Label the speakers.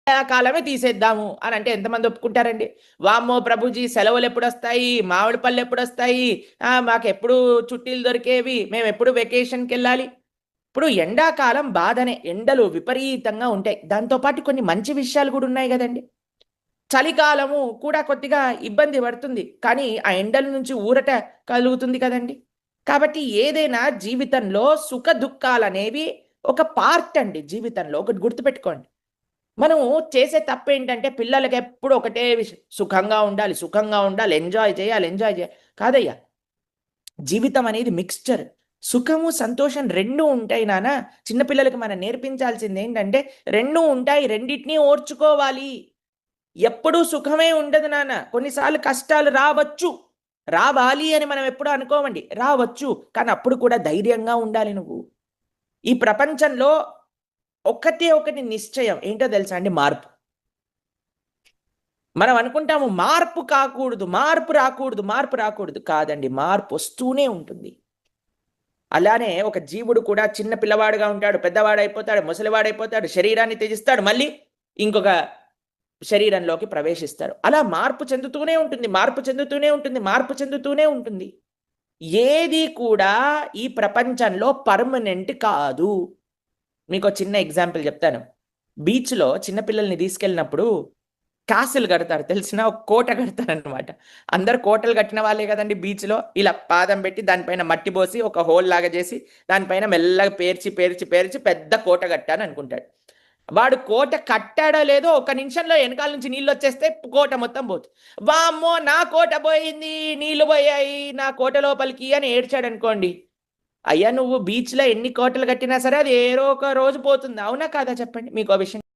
Speaker 1: కాలమే తీసేద్దాము అని అంటే ఎంతమంది ఒప్పుకుంటారండి? వామ్మో ప్రభుజీ సెలవులు ఎప్పుడొస్తాయి, మామిడి పళ్ళు ఎప్పుడొస్తాయి, మాకెప్పుడు చుట్టీలు దొరికేవి, మేము ఎప్పుడు వెకేషన్కి వెళ్ళాలి. ఇప్పుడు ఎండాకాలం బాధనే, ఎండలు విపరీతంగా ఉంటాయి. దాంతోపాటు కొన్ని మంచి విషయాలు కూడా ఉన్నాయి కదండి. చలికాలము కూడా కొద్దిగా ఇబ్బంది పడుతుంది, కానీ ఆ ఎండల నుంచి ఊరట కలుగుతుంది కదండి. కాబట్టి ఏదైనా జీవితంలో సుఖ దుఃఖాలు అనేవి ఒక పార్ట్ అండి. జీవితంలో ఒకటి గుర్తుపెట్టుకోండి. మనం చేసే తప్పు ఏంటంటే పిల్లలకి ఎప్పుడు ఒకటే విషయం, సుఖంగా ఉండాలి, సుఖంగా ఉండాలి, ఎంజాయ్ చేయాలి, ఎంజాయ్ చేయాలి. కాదయ్యా, జీవితం అనేది మిక్స్చర్. సుఖము సంతోషం రెండూ ఉంటాయి నాన్న. చిన్నపిల్లలకి మనం నేర్పించాల్సింది ఏంటంటే రెండూ ఉంటాయి, రెండింటినీ ఓర్చుకోవాలి. ఎప్పుడూ సుఖమే ఉండదు నాన్న. కొన్నిసార్లు కష్టాలు రావచ్చు, రావాలి అని మనం ఎప్పుడూ అనుకోమండి, రావచ్చు. కానీ అప్పుడు కూడా ధైర్యంగా ఉండాలి నువ్వు. ఈ ప్రపంచంలో ఒకటి నిశ్చయం ఏంటో తెలుసా అండి? మార్పు. మనం అనుకుంటాము మార్పు కాకూడదు, మార్పు రాకూడదు, మార్పు రాకూడదు. కాదండి, మార్పు వస్తూనే ఉంటుంది. అలానే ఒక జీవుడు కూడా చిన్న పిల్లవాడుగా ఉంటాడు, పెద్దవాడైపోతాడు, ముసలివాడైపోతాడు, శరీరాన్ని త్యజిస్తాడు, మళ్ళీ ఇంకొక శరీరంలోకి ప్రవేశిస్తారు. అలా మార్పు చెందుతూనే ఉంటుంది, మార్పు చెందుతూనే ఉంటుంది, మార్పు చెందుతూనే ఉంటుంది. ఏది కూడా ఈ ప్రపంచంలో పర్మనెంట్ కాదు. మీకు చిన్న ఎగ్జాంపుల్ చెప్తాను. బీచ్లో చిన్నపిల్లల్ని తీసుకెళ్ళినప్పుడు కాసులు కడతారు, తెలిసిన ఒక కోట కడతారనమాట. అందరు కోటలు కట్టిన వాళ్ళే కదండి. బీచ్లో ఇలా పాదం పెట్టి దానిపైన మట్టి పోసి ఒక హోల్ లాగా చేసి దానిపైన మెల్లగా పేర్చి పేర్చి పేర్చి పెద్ద కోట కట్టాను అనుకుంటాడు. వాడు కోట కట్టాడో లేదో ఒక నిమిషంలో వెనకాల నుంచి నీళ్ళు వచ్చేస్తే కోట మొత్తం పోతుంది. వామ్మో నా కోట పోయింది, నీళ్లు పోయాయి నా కోట లోపలికి అని ఏడ్చాడు అనుకోండి. అయ్యా, నువ్వు బీచ్లో ఎన్ని కోటలు కట్టినా సరే అది ఏదో ఒక రోజు పోతుంది, అవునా కాదా చెప్పండి. మీకు విషయం